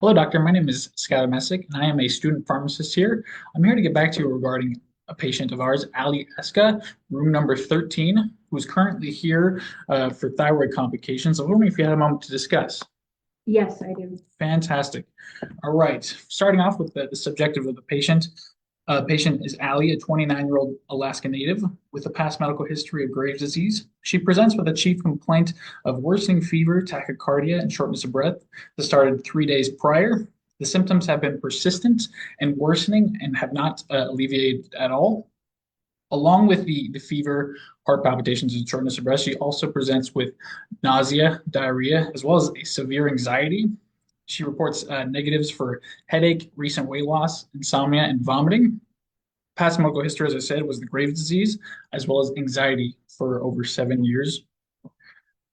Hello, doctor. My name is Skylar Messick, and I am a student pharmacist here. I'm here to get back to you regarding a patient of ours, Ali Eska, room number 13, who's currently here for thyroid complications. I was wondering if you had a moment to discuss. Yes, I do. Fantastic. All right. Starting off with the subjective of the patient. Patient is Ali, a 29-year-old Alaska native with a past medical history of Graves' disease. She presents with a chief complaint of worsening fever, tachycardia, and shortness of breath that started 3 days prior. The symptoms have been persistent and worsening and have not alleviated at all. Along with the fever, heart palpitations, and shortness of breath, she also presents with nausea, diarrhea, as well as a severe anxiety. She reports negatives for headache, recent weight loss, insomnia, and vomiting. Past medical history, as I said, was the Graves' disease, as well as anxiety for over 7 years.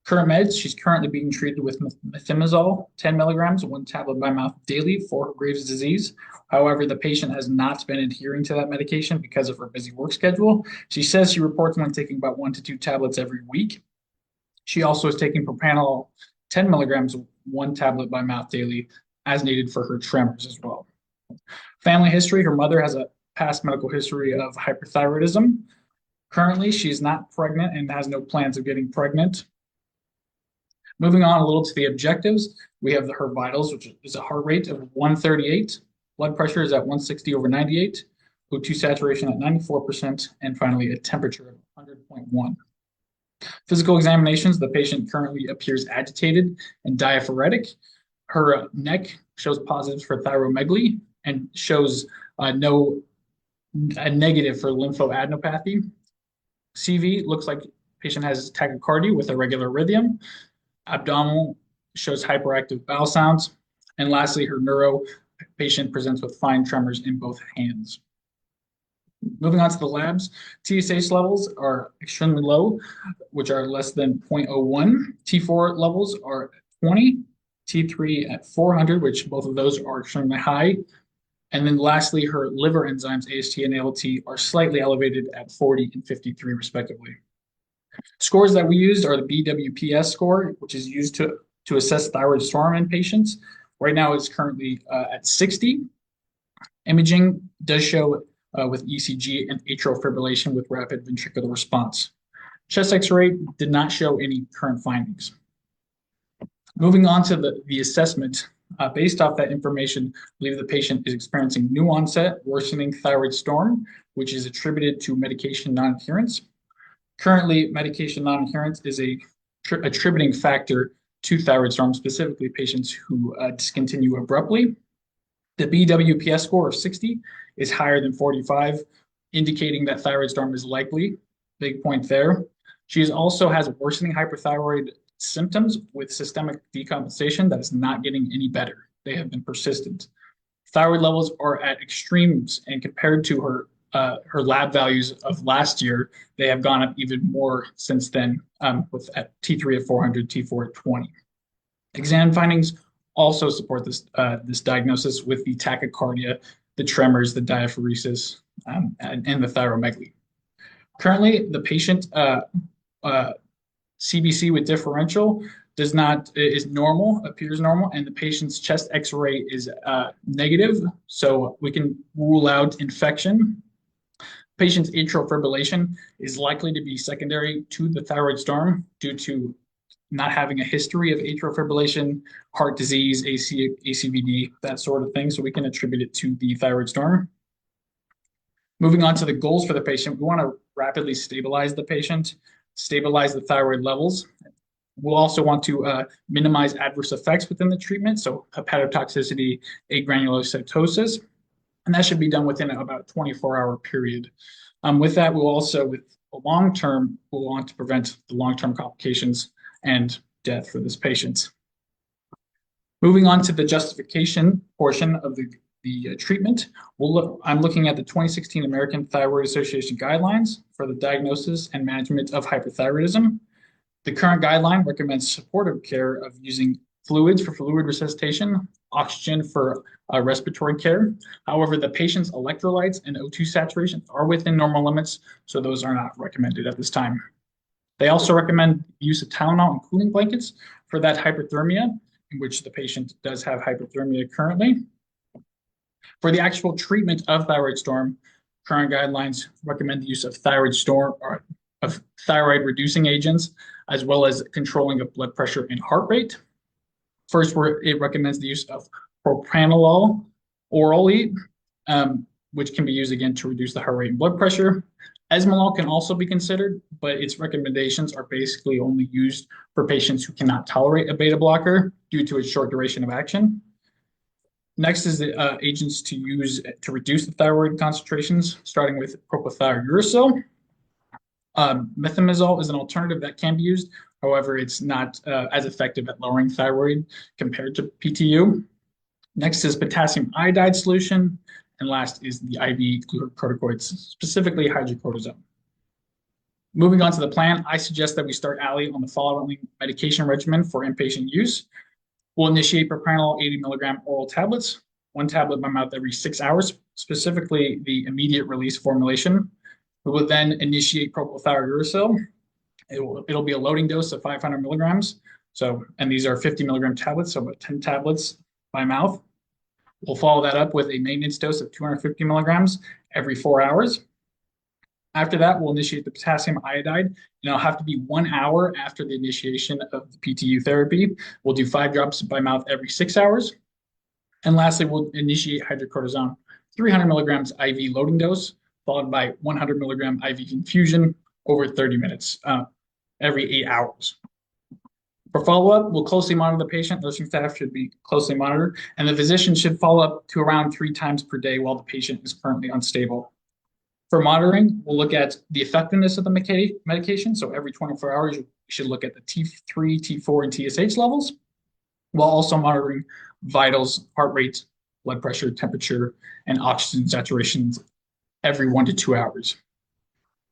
Current meds, she's currently being treated with methimazole, 10 milligrams, one tablet by mouth daily for Graves' disease. However, the patient has not been adhering to that medication because of her busy work schedule. She says she reports when taking about 1 to 2 tablets every week. She also is taking propranolol, 10 milligrams, one tablet by mouth daily, as needed for her tremors as well. Family history, her mother has a past medical history of hyperthyroidism. Currently, she's not pregnant and has no plans of getting pregnant. Moving on a little to the objectives, we have her vitals, which is a heart rate of 138, blood pressure is at 160 over 98, O2 saturation at 94%, and finally a temperature of 100.1. Physical examinations, the patient currently appears agitated and diaphoretic. Her neck shows positives for thyromegaly and shows no a negative for lymphoadenopathy. CV looks like patient has tachycardia with irregular rhythm. Abdominal shows hyperactive bowel sounds. And lastly, her neuro patient presents with fine tremors in both hands. Moving on to the labs, TSH levels are extremely low, which are less than 0.01. T4 levels are 20, T3 at 400, which both of those are extremely high. And then lastly, her liver enzymes, AST and ALT, are slightly elevated at 40 and 53, respectively. Scores that we used are the BWPS score, which is used to assess thyroid storm in patients. Right now, it's currently at 60. Imaging does show with ECG and atrial fibrillation with rapid ventricular response. Chest X-ray did not show any current findings. Moving on to the assessment, based off that information, I believe the patient is experiencing new onset worsening thyroid storm, which is attributed to medication non-adherence. Currently, medication non-adherence is a attributing factor to thyroid storm, specifically patients who discontinue abruptly. The BWPS score of 60 is higher than 45, indicating that thyroid storm is likely. Big point there. She also has worsening hyperthyroid symptoms with systemic decompensation that is not getting any better. They have been persistent. Thyroid levels are at extremes, and compared to her lab values of last year, they have gone up even more since then, with at T3 at 400, T4 at 20. Exam findings also support this diagnosis with the tachycardia, the tremors, the diaphoresis, and the thyromegaly. Currently, the patient CBC with differential is normal, appears normal, and the patient's chest X-ray is negative, so we can rule out infection. Patient's atrial fibrillation is likely to be secondary to the thyroid storm due to not having a history of atrial fibrillation, heart disease, ACVD, that sort of thing. So we can attribute it to the thyroid storm. Moving on to the goals for the patient, we want to rapidly stabilize the patient, stabilize the thyroid levels. We'll also want to minimize adverse effects within the treatment, so hepatotoxicity, agranulocytosis, and that should be done within about a 24-hour period. With that, we'll also, with long term, we'll want to prevent the long-term complications and death for this patient. Moving on to the justification portion of the treatment, I'm looking at the 2016 American Thyroid Association guidelines for the diagnosis and management of hyperthyroidism. The current guideline recommends supportive care of using fluids for fluid resuscitation, oxygen for respiratory care. However, the patient's electrolytes and O2 saturation are within normal limits, so those are not recommended at this time. They also recommend use of Tylenol and cooling blankets for that hyperthermia, in which the patient does have hypothermia currently. For the actual treatment of thyroid storm, current guidelines recommend the use of thyroid reducing agents, as well as controlling of blood pressure and heart rate. First, it recommends the use of propranolol orally, which can be used again to reduce the heart rate and blood pressure. Esmolol can also be considered, but its recommendations are basically only used for patients who cannot tolerate a beta blocker due to its short duration of action. Next is the agents to use to reduce the thyroid concentrations, starting with propylthiouracil. Methimazole is an alternative that can be used. However, it's not as effective at lowering thyroid compared to PTU. Next is potassium iodide solution. And last is the IV glucocorticoids, specifically hydrocortisone. Moving on to the plan, I suggest that we start Ali on the following medication regimen for inpatient use. We'll initiate propranolol 80 milligram oral tablets, 1 tablet by mouth every 6 hours, specifically the immediate release formulation. We will then initiate propylthiouracil. It'll be a loading dose of 500 milligrams. And these are 50 milligram tablets, so about 10 tablets by mouth. We'll follow that up with a maintenance dose of 250 milligrams every 4 hours. After that, we'll initiate the potassium iodide, and it'll have to be 1 hour after the initiation of the PTU therapy. We'll do 5 drops by mouth every 6 hours. And lastly, we'll initiate hydrocortisone, 300 milligrams IV loading dose, followed by 100 milligram IV infusion over 30 minutes, every 8 hours. For follow-up, we'll closely monitor the patient. Nursing staff should be closely monitored, and the physician should follow up to around 3 times per day while the patient is currently unstable. For monitoring, we'll look at the effectiveness of the medication. So every 24 hours, you should look at the T3, T4, and TSH levels, while also monitoring vitals, heart rate, blood pressure, temperature, and oxygen saturations every 1 to 2 hours.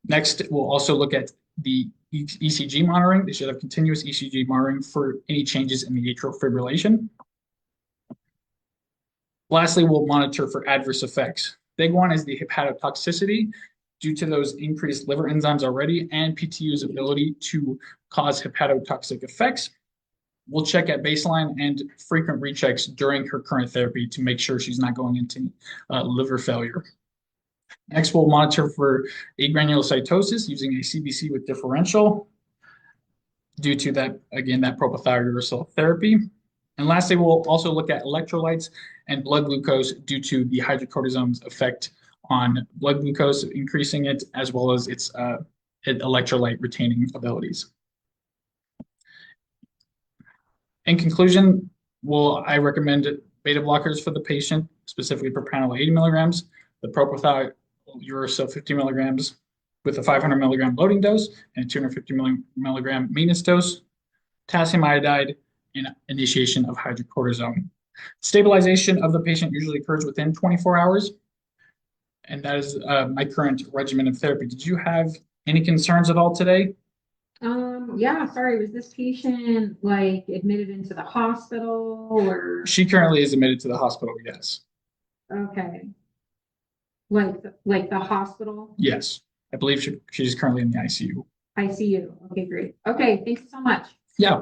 Next, we'll also look at the ECG monitoring. They should have continuous ECG monitoring for any changes in the atrial fibrillation. Lastly, we'll monitor for adverse effects. Big one is the hepatotoxicity due to those increased liver enzymes already and PTU's ability to cause hepatotoxic effects. We'll check at baseline and frequent rechecks during her current therapy to make sure she's not going into liver failure. Next, we'll monitor for agranulocytosis using a CBC with differential due to that, again, that propylthiouracil therapy. And lastly, we'll also look at electrolytes and blood glucose due to the hydrocortisone's effect on blood glucose, increasing it, as well as its electrolyte retaining abilities. In conclusion, I recommend beta blockers for the patient, specifically propranolol 80 milligrams, the propylthiouracil 50 milligrams with a 500 milligram loading dose and a 250 milligram maintenance dose, potassium iodide, and initiation of hydrocortisone. Stabilization of the patient usually occurs within 24 hours, and that is my current regimen of therapy. Did you have any concerns at all today? Yeah, sorry, was this patient like admitted into the hospital or? She currently is admitted to the hospital, yes. Okay. Like the hospital? Yes. I believe she's currently in the ICU. ICU. Okay, great. Okay, thanks so much. Yeah.